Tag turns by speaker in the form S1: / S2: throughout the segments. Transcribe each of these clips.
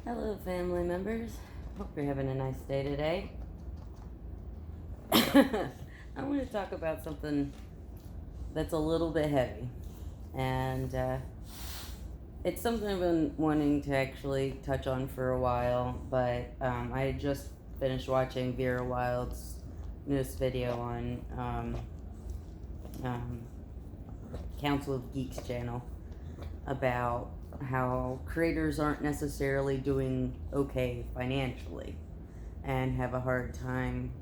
S1: Hello, family members. Hope you're having a nice day today. I want to talk about something that's a little bit heavy, and it's something I've been wanting to actually touch on for a while, but I had just finished watching Vera Wild's newest video on um, Council of Geeks channel about how creators aren't necessarily doing okay financially and have a hard time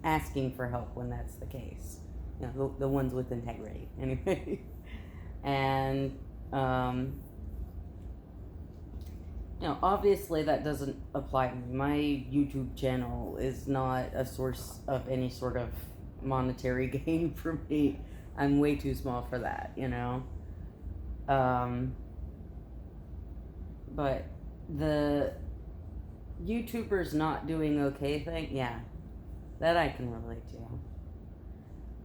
S1: asking for help when that's the case. You know, the ones with integrity, anyway. And, obviously that doesn't apply to me. My YouTube channel is not a source of any sort of monetary gain for me. I'm way too small for that, But the YouTubers not doing okay thing, yeah, that I can relate to.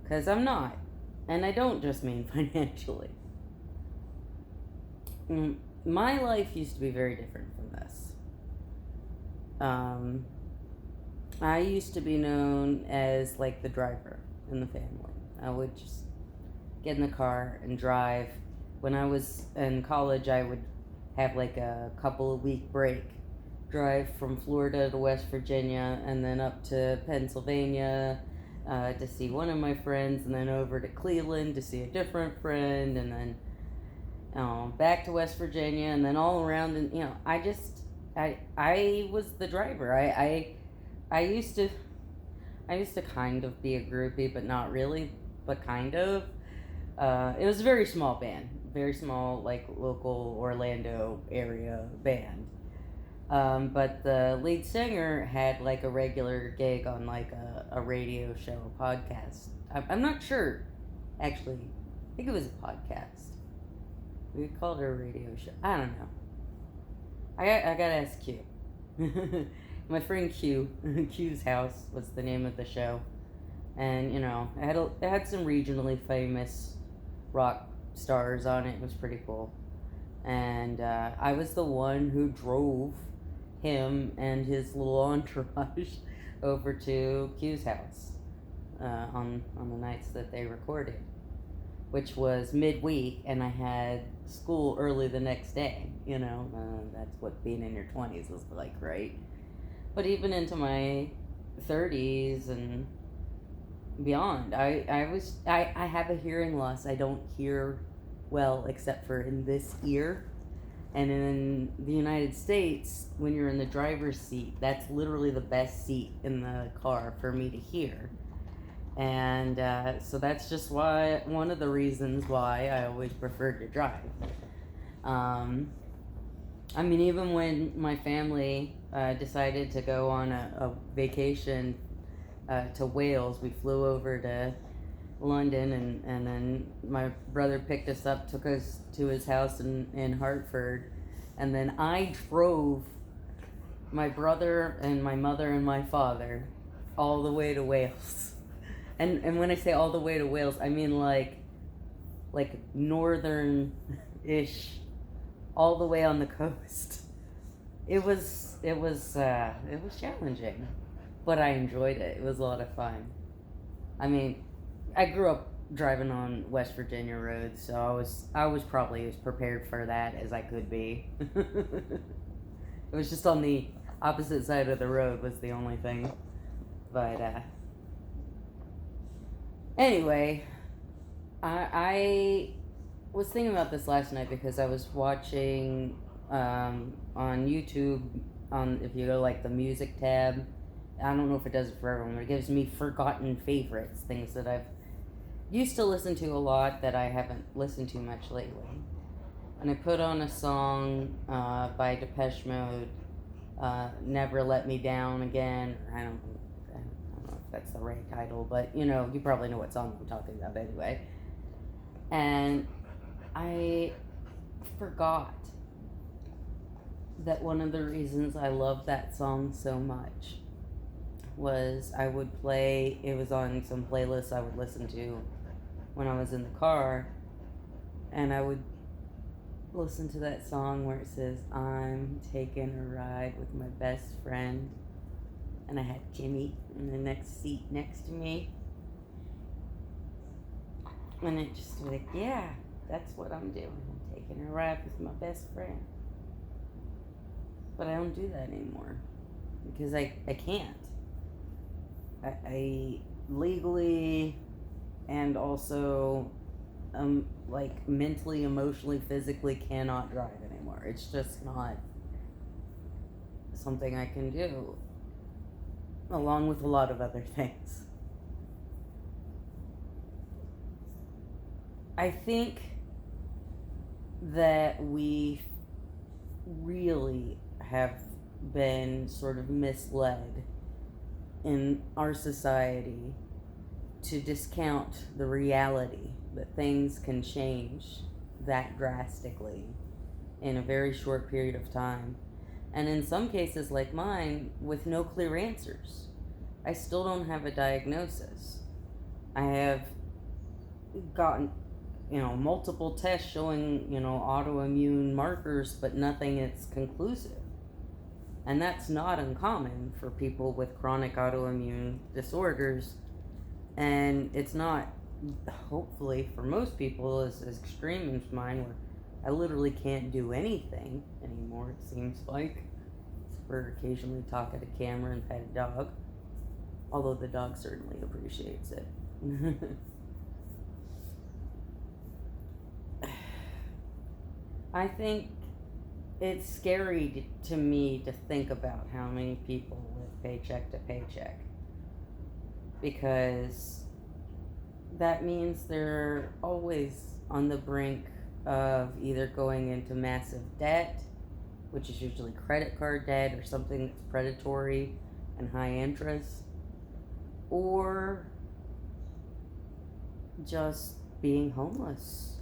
S1: Because I'm not. And I don't just mean financially. My life used to be very different from this. I used to be known as like the driver in the family. I would just get in the car and drive. When I was in college, I would have like a couple of week break, drive from Florida to West Virginia, and then up to Pennsylvania to see one of my friends, and then over to Cleveland to see a different friend, and then back to West Virginia, and then all around. And I was the driver. I used to kind of be a groupie, but not really, but kind of. It was a very small band, very small, like local Orlando area band. But the lead singer had like a regular gig on like a radio show, a podcast. I'm not sure, actually. I think it was a podcast. We called it a radio show. I don't know. I gotta ask Q. My friend Q. Q's House was the name of the show. And, it had some regionally famous rock stars on it. It was pretty cool. And I was the one who drove him and his little entourage over to Q's house on the nights that they recorded, which was midweek, and I had school early the next day. That's what being in your 20s is like, right? But even into my 30s and beyond, I have a hearing loss. I don't hear well except for in this ear. And in the United States, when you're in the driver's seat, that's literally the best seat in the car for me to hear. And so that's just one of the reasons why I always preferred to drive. Even when my family decided to go on a vacation to Wales, we flew over to London, and then my brother picked us up, took us to his house in Hartford, and then I drove my brother and my mother and my father all the way to Wales. And when I say all the way to Wales, I mean like northern-ish, all the way on the coast. It was challenging, but I enjoyed it. It was a lot of fun. I grew up driving on West Virginia roads, so I was probably as prepared for that as I could be. It was just on the opposite side of the road was the only thing. But anyway, I was thinking about this last night because I was watching on YouTube, if you go like the music tab. I don't know if it does it for everyone, but it gives me forgotten favorites, things that I've used to listen to a lot that I haven't listened to much lately. And I put on a song by Depeche Mode, Never Let Me Down Again. I don't know if that's the right title, but you probably know what song I'm talking about anyway. And I forgot that one of the reasons I love that song so much was I would play, it was on some playlist I would listen to when I was in the car, and I would listen to that song where it says, I'm taking a ride with my best friend. And I had Jimmy in the next seat next to me. And it just like, yeah, that's what I'm doing. I'm taking a ride with my best friend. But I don't do that anymore. Because I can't. I legally and also like mentally, emotionally, physically cannot drive anymore. It's just not something I can do, along with a lot of other things. I think that we really have been sort of misled in our society to discount the reality that things can change that drastically in a very short period of time. And in some cases, like mine, with no clear answers. I still don't have a diagnosis. I have gotten, multiple tests showing, autoimmune markers, but nothing that's conclusive. And that's not uncommon for people with chronic autoimmune disorders. And it's not, hopefully, for most people, as extreme as mine, where I literally can't do anything anymore, it seems like. Or occasionally talk at a camera and pet a dog. Although the dog certainly appreciates it. I think it's scary to me to think about how many people live paycheck to paycheck. Because that means they're always on the brink of either going into massive debt, which is usually credit card debt or something that's predatory and high interest, or just being homeless,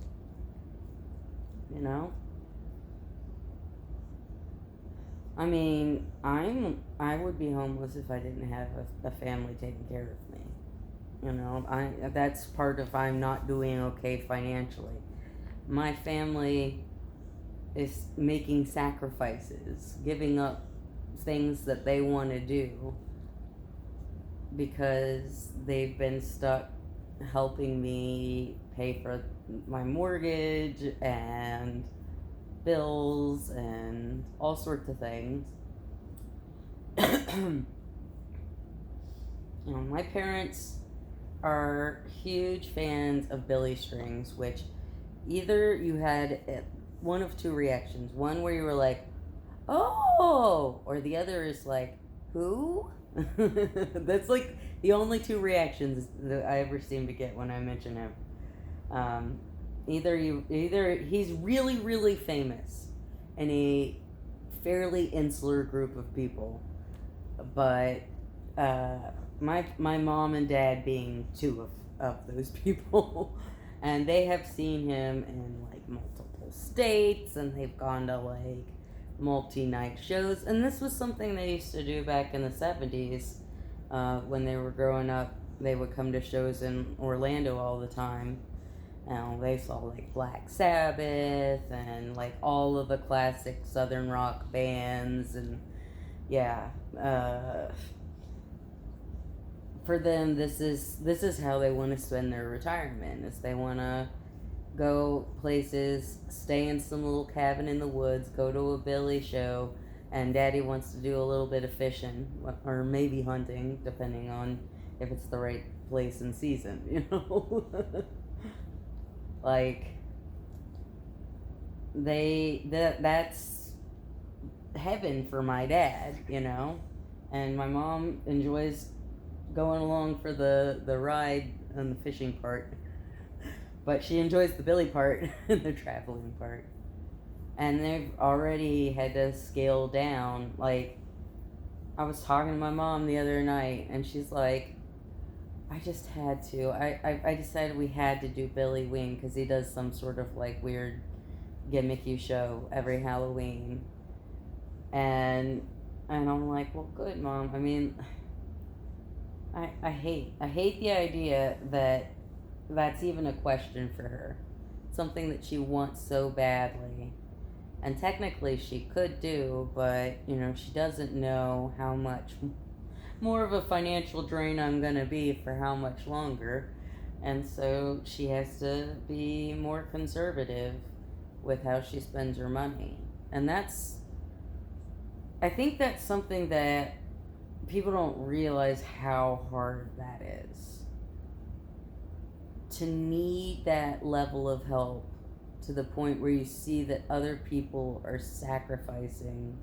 S1: I mean, I would be homeless if I didn't have a family taking care of me. That's part of I'm not doing okay financially. My family is making sacrifices, giving up things that they want to do because they've been stuck helping me pay for my mortgage and bills and all sorts of things. My parents are huge fans of Billy Strings, which either you had one of two reactions. One where you were like, oh, or the other is like, who? That's like the only two reactions that I ever seem to get when I mention him. Either he's really, really famous in a fairly insular group of people, but my mom and dad being two of those people, and they have seen him in like multiple states, and they've gone to like multi-night shows, and this was something they used to do back in the 70s when they were growing up. They would come to shows in Orlando all the time. They saw like Black Sabbath and like all of the classic Southern rock bands, and yeah, for them this is how they want to spend their retirement. Is they want to go places, stay in some little cabin in the woods, go to a Billy show, and Daddy wants to do a little bit of fishing or maybe hunting, depending on if it's the right place and season, Like, that's heaven for my dad, and my mom enjoys going along for the ride and the fishing part, but she enjoys the Billy part and the traveling part. And they've already had to scale down. Like, I was talking to my mom the other night, and she's like, I just had to. I decided we had to do Billy Wing because he does some sort of like weird gimmicky show every Halloween. And I'm like, well, good, Mom. I mean, I hate the idea that that's even a question for her. Something that she wants so badly. And technically she could do, but she doesn't know how much more of a financial drain I'm going to be for how much longer. And so she has to be more conservative with how she spends her money. And I think that's something that people don't realize how hard that is. To need that level of help to the point where you see that other people are sacrificing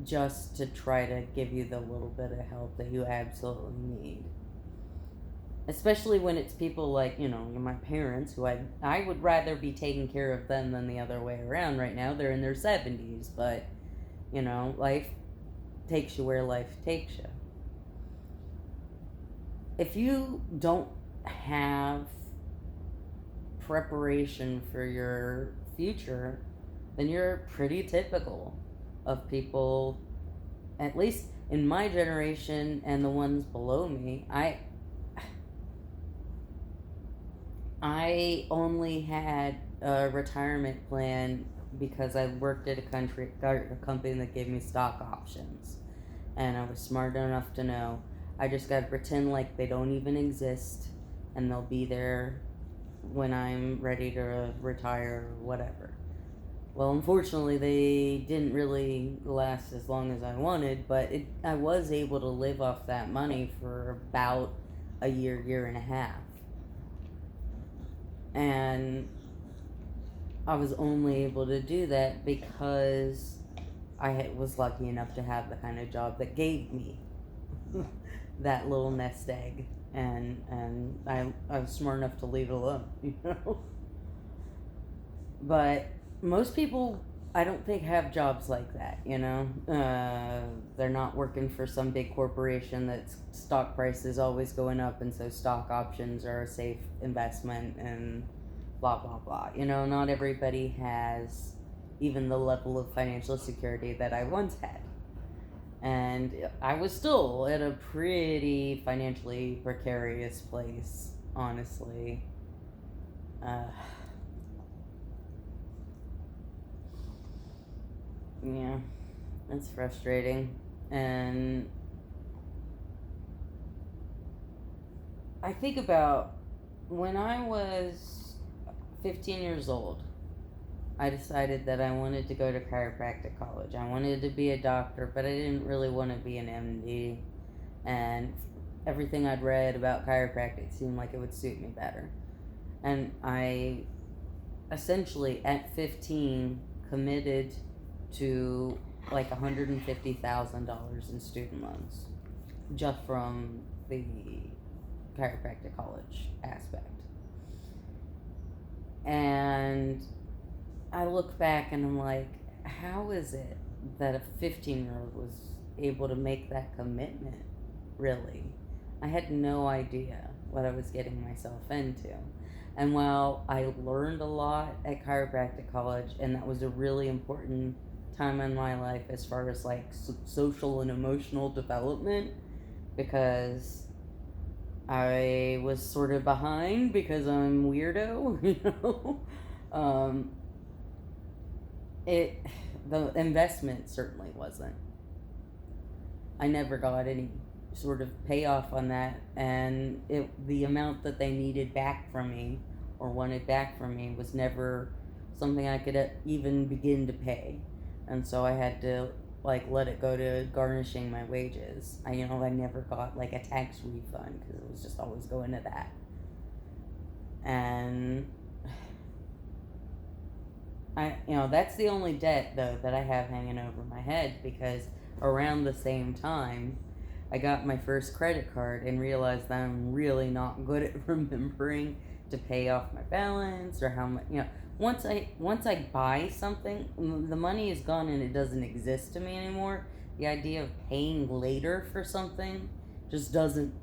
S1: just to try to give you the little bit of help that you absolutely need. Especially when it's people like, my parents, who I would rather be taking care of them than the other way around right now. They're in their 70s, but, life takes you where life takes you. If you don't have preparation for your future, then you're pretty typical of people, at least in my generation and the ones below me. I only had a retirement plan because I worked at a company that gave me stock options. And I was smart enough to know I just got to pretend like they don't even exist and they'll be there when I'm ready to retire or whatever. Well, unfortunately, they didn't really last as long as I wanted, but I was able to live off that money for about a year and a half. And I was only able to do that because I was lucky enough to have the kind of job that gave me that little nest egg. And I was smart enough to leave it alone, But most people, I don't think, have jobs like that, They're not working for some big corporation that's stock price is always going up, and so stock options are a safe investment and blah, blah, blah. Not everybody has even the level of financial security that I once had. And I was still at a pretty financially precarious place, honestly. Yeah, it's frustrating. And I think about when I was 15 years old, I decided that I wanted to go to chiropractic college. I wanted to be a doctor, but I didn't really want to be an MD. And everything I'd read about chiropractic seemed like it would suit me better. And I essentially, at 15, committed to like $150,000 in student loans just from the chiropractic college aspect. And I look back and I'm like, how is it that a 15-year-old was able to make that commitment, really? I had no idea what I was getting myself into. And while I learned a lot at chiropractic college, and that was a really important time in my life as far as like social and emotional development, because I was sort of behind because I'm weirdo, the investment certainly wasn't. I never got any sort of payoff on that, and the amount that they needed back from me or wanted back from me was never something I could even begin to pay. And so I had to like let it go to garnishing my wages. I never got like a tax refund because it was just always going to that. And that's the only debt though that I have hanging over my head, because around the same time I got my first credit card and realized that I'm really not good at remembering to pay off my balance or how much, once I buy something, the money is gone and it doesn't exist to me anymore. The idea of paying later for something just doesn't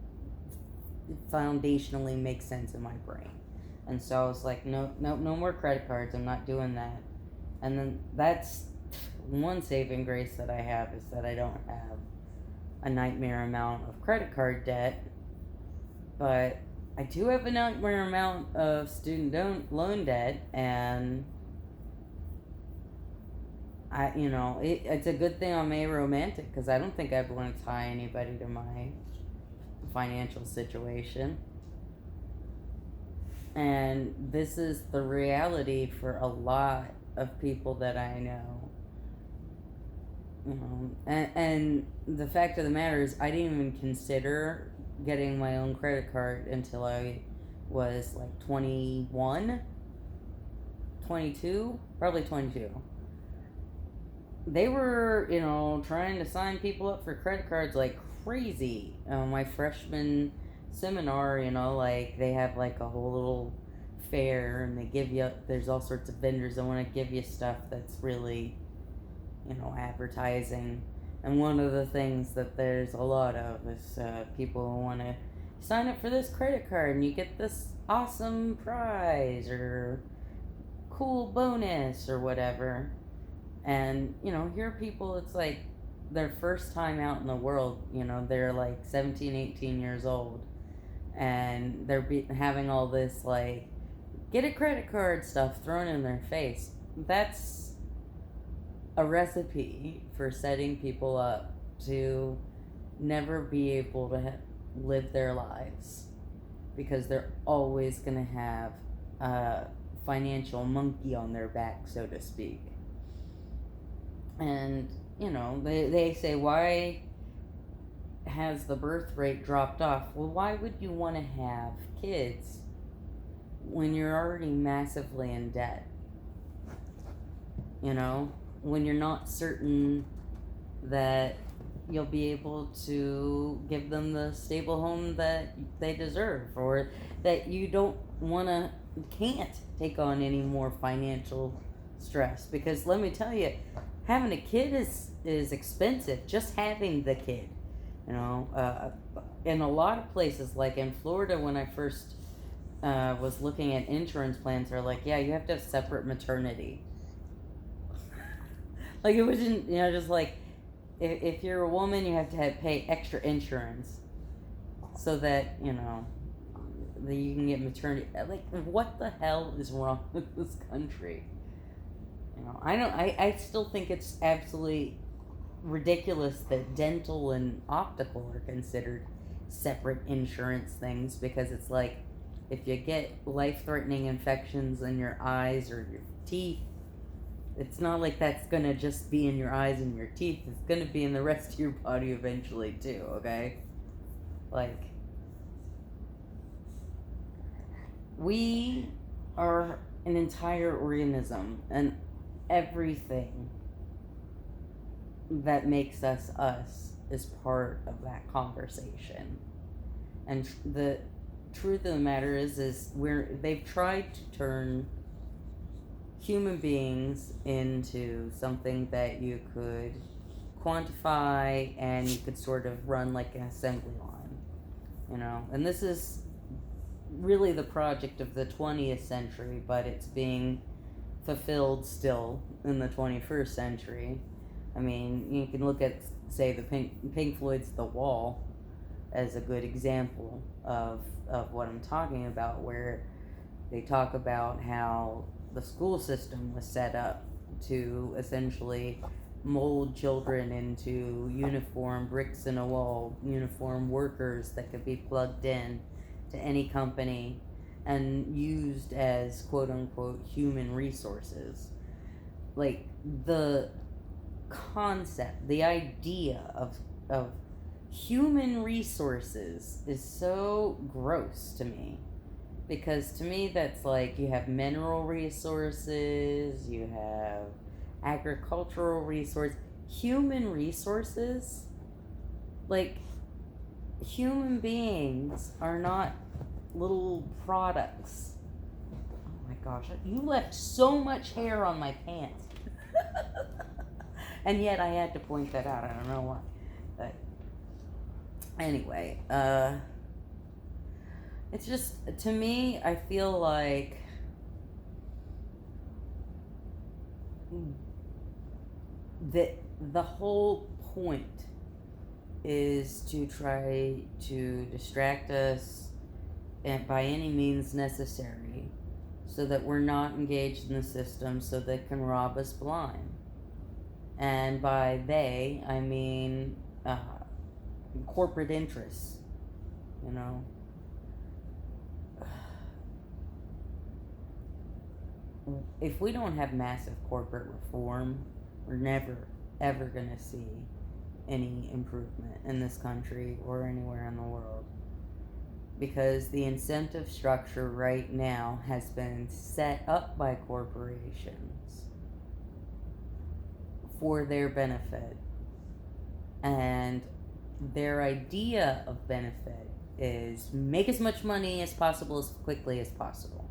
S1: foundationally make sense in my brain. And so I was like, no more credit cards. I'm not doing that. And then that's one saving grace that I have, is that I don't have a nightmare amount of credit card debt. But I do have a nightmare amount of student loan debt, and it's a good thing I'm aromantic because I don't think I'd want to tie anybody to my financial situation. And this is the reality for a lot of people that I know. And the fact of the matter is, I didn't even consider getting my own credit card until I was like 21, 22, probably 22. They were, trying to sign people up for credit cards like crazy. My freshman seminar, like they have like a whole little fair and they give you, there's all sorts of vendors that want to give you stuff that's really, advertising. And one of the things that there's a lot of is people who want to sign up for this credit card and you get this awesome prize or cool bonus or whatever. And, here are people, it's like their first time out in the world, they're like 17, 18 years old. And they're having all this, like, get a credit card stuff thrown in their face. That's a recipe for setting people up to never be able to live their lives. Because they're always going to have a financial monkey on their back, so to speak. And, they say, why has the birth rate dropped off? Well, why would you want to have kids when you're already massively in debt? When you're not certain that you'll be able to give them the stable home that they deserve, or that you can't take on any more financial stress. Because let me tell you, having a kid is expensive. Just having the kid, in a lot of places, like in Florida, when I first was looking at insurance plans, they're like, yeah, you have to have separate maternity. Like, it wasn't, just like, if you're a woman, you have to pay extra insurance so that, that you can get maternity. Like, what the hell is wrong with this country? I still think it's absolutely ridiculous that dental and optical are considered separate insurance things, because it's like, if you get life-threatening infections in your eyes or your teeth, it's not like that's gonna just be in your eyes and your teeth. It's gonna be in the rest of your body eventually too, okay? Like, we are an entire organism, and everything that makes us us is part of that conversation. And the truth of the matter is they've tried to turn human beings into something that you could quantify and you could sort of run like an assembly line, and this is really the project of the 20th century, but it's being fulfilled still in the 21st century. I mean, you can look at, say, the Pink Floyd's The Wall as a good example of what I'm talking about, where they talk about how the school system was set up to essentially mold children into uniform bricks in a wall, uniform workers that could be plugged in to any company and used as quote-unquote human resources. Like, the concept, the idea of human resources is so gross to me. Because to me, that's like, you have mineral resources, you have agricultural resources, human resources. Like, human beings are not little products. Oh my gosh, you left so much hair on my pants. And yet I had to point that out. I don't know why. But anyway, it's just, to me, I feel like the whole point is to try to distract us and by any means necessary, so that we're not engaged in the system, so they can rob us blind. And by they, I mean corporate interests, you know. If we don't have massive corporate reform, we're never, ever going to see any improvement in this country or anywhere in the world. Because the incentive structure right now has been set up by corporations for their benefit. And their idea of benefit is make as much money as possible as quickly as possible.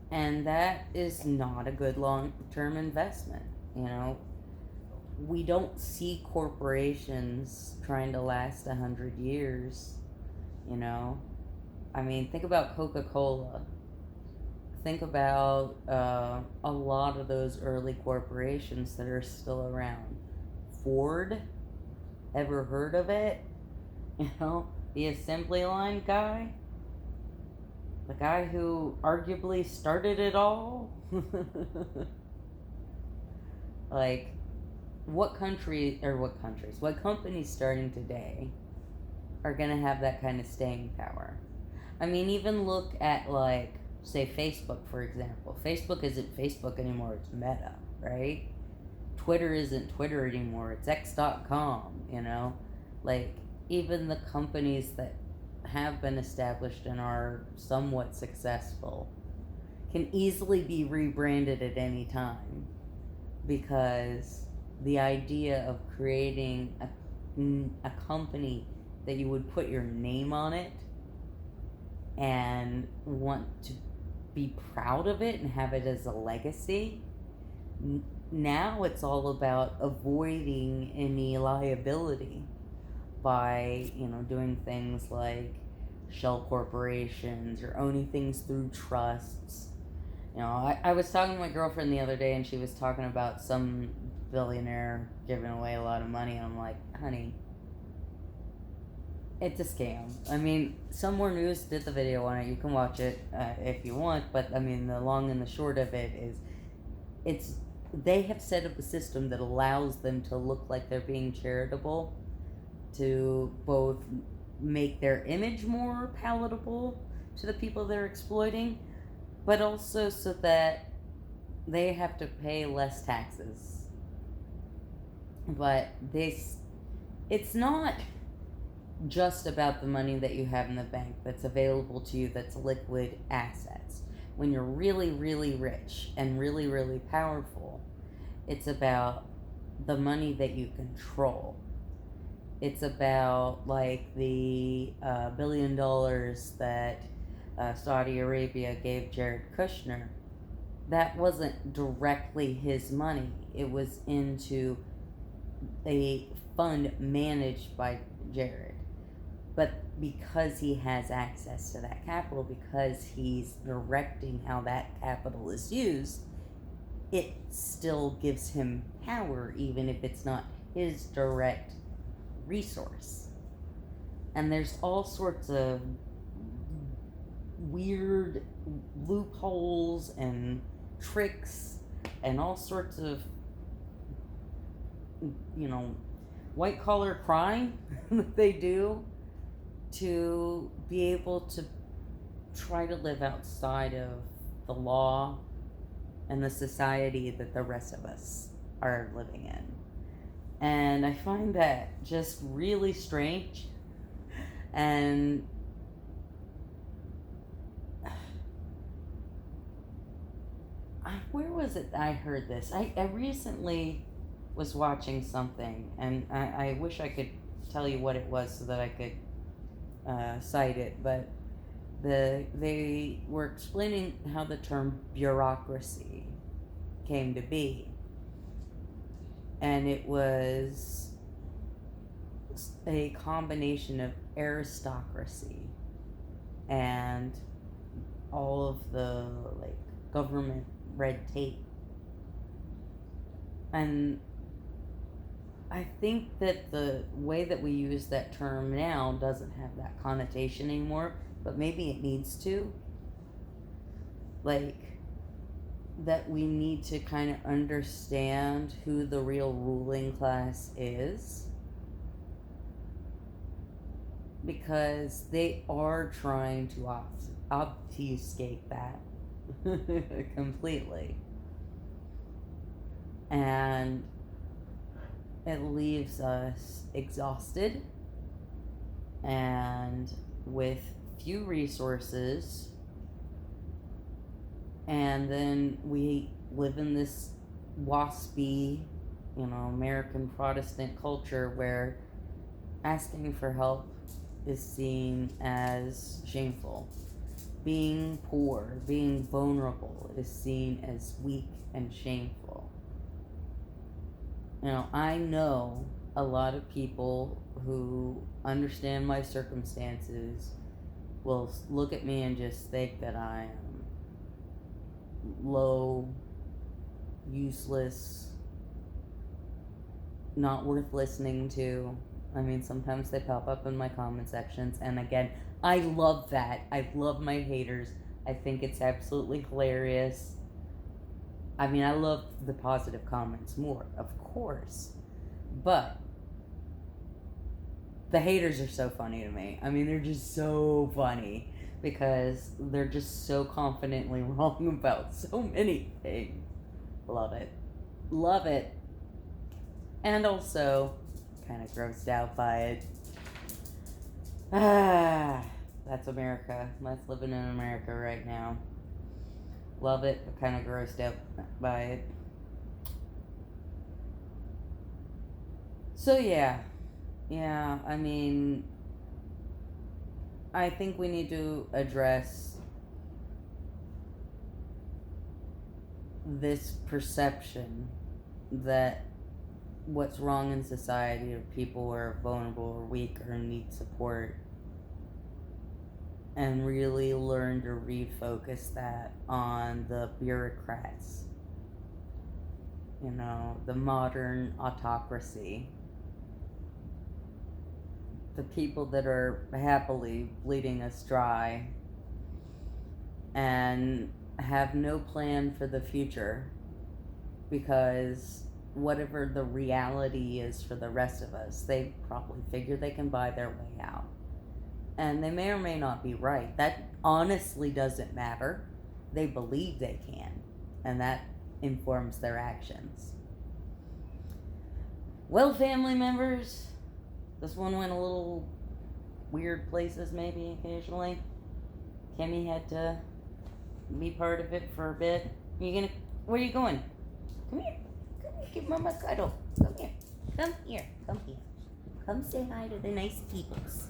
S1: And that is not a good long-term investment, you know. We don't see corporations trying to last 100 years, you know. I mean, think about Coca-Cola. Think about a lot of those early corporations that are still around. Ford, ever heard of it? You know, the assembly line guy? The guy who arguably started it all? Like, what companies starting today are going to have that kind of staying power? I mean, even look at, like, say Facebook, for example. Facebook isn't Facebook anymore, it's Meta, right? Twitter isn't Twitter anymore, it's X.com, you know? Like, even the companies that have been established and are somewhat successful can easily be rebranded at any time, because the idea of creating a company that you would put your name on it and want to be proud of it and have it as a legacy, now it's all about avoiding any liability by, you know, doing things like shell corporations or owning things through trusts. You know, I was talking to my girlfriend the other day, and she was talking about some billionaire giving away a lot of money, and I'm like, honey, it's a scam. I mean, Some More News did the video on it. You can watch it if you want, but I mean, the long and the short of it is, they have set up a system that allows them to look like they're being charitable, to both make their image more palatable to the people they're exploiting, but also so that they have to pay less taxes. But it's not just about the money that you have in the bank that's available to you, that's liquid assets. When you're really, really rich and really, really powerful, it's about the money that you control. It's about, like, the $1 billion that Saudi Arabia gave Jared Kushner. That wasn't directly his money. It was into a fund managed by Jared. But because he has access to that capital, because he's directing how that capital is used, it still gives him power, even if it's not his direct resource. And there's all sorts of weird loopholes and tricks and all sorts of, you know, white collar crime that they do to be able to try to live outside of the law and the society that the rest of us are living in. And I find that just really strange. And where was it I heard this? I recently was watching something, and I wish I could tell you what it was so that I could cite it, but they were explaining how the term bureaucracy came to be. And it was a combination of aristocracy and all of the, like, government red tape. And I think that the way that we use that term now doesn't have that connotation anymore, but maybe it needs to. Like, that we need to kind of understand who the real ruling class is, because they are trying to obfuscate that completely. And it leaves us exhausted and with few resources. And then we live in this waspy, American Protestant culture where asking for help is seen as shameful. Being poor, being vulnerable is seen as weak and shameful. I know a lot of people who understand my circumstances will look at me and just think that I am low, useless, not worth listening to. I mean, sometimes they pop up in my comment sections, and again, I love that. I love my haters. I think it's absolutely hilarious. I mean, I love the positive comments more, of course. But the haters are so funny to me. I mean, they're just so funny because they're just so confidently wrong about so many things. Love it. Love it. And also, kind of grossed out by it. That's America. That's living in America right now. Love it, but kind of grossed out by it. So yeah, I mean, I think we need to address this perception that what's wrong in society are people who are vulnerable or weak or need support, and really learn to refocus that on the bureaucrats, the modern autocracy, the people that are happily bleeding us dry and have no plan for the future, because whatever the reality is for the rest of us, they probably figure they can buy their way out. And they may or may not be right. That honestly doesn't matter. They believe they can, and that informs their actions. Well, family members, this one went a little weird places maybe occasionally. Kimmy had to be part of it for a bit. Where are you going? Come here. Give Mama a cuddle. Come here. Come say hi to the nice peoples.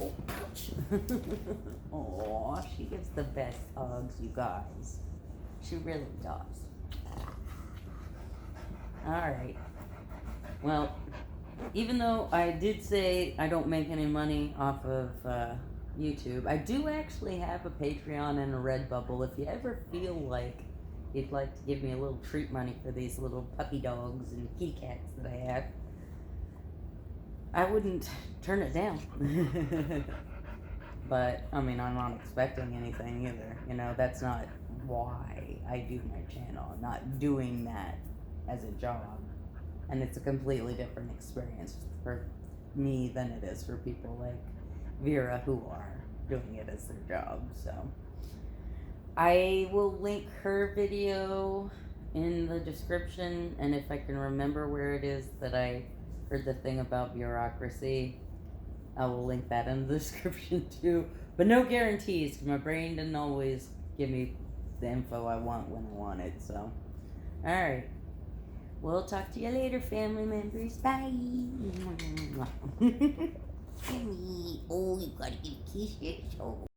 S1: Oh, ouch. Aw, she gives the best hugs, you guys. She really does. Alright. Well, even though I did say I don't make any money off of YouTube, I do actually have a Patreon and a Redbubble. If you ever feel like you'd like to give me a little treat money for these little puppy dogs and kitty cats that I have, I wouldn't turn it down. But, I mean, I'm not expecting anything either. That's not why I do my channel. I'm not doing that as a job. And it's a completely different experience for me than it is for people like Vera who are doing it as their job. So I will link her video in the description, and if I can remember where it is that I heard the thing about bureaucracy, I will link that in the description too. But no guarantees, because my brain doesn't always give me the info I want when I want it. So, alright. We'll talk to you later, family members. Bye. Oh, you gotta give kisses.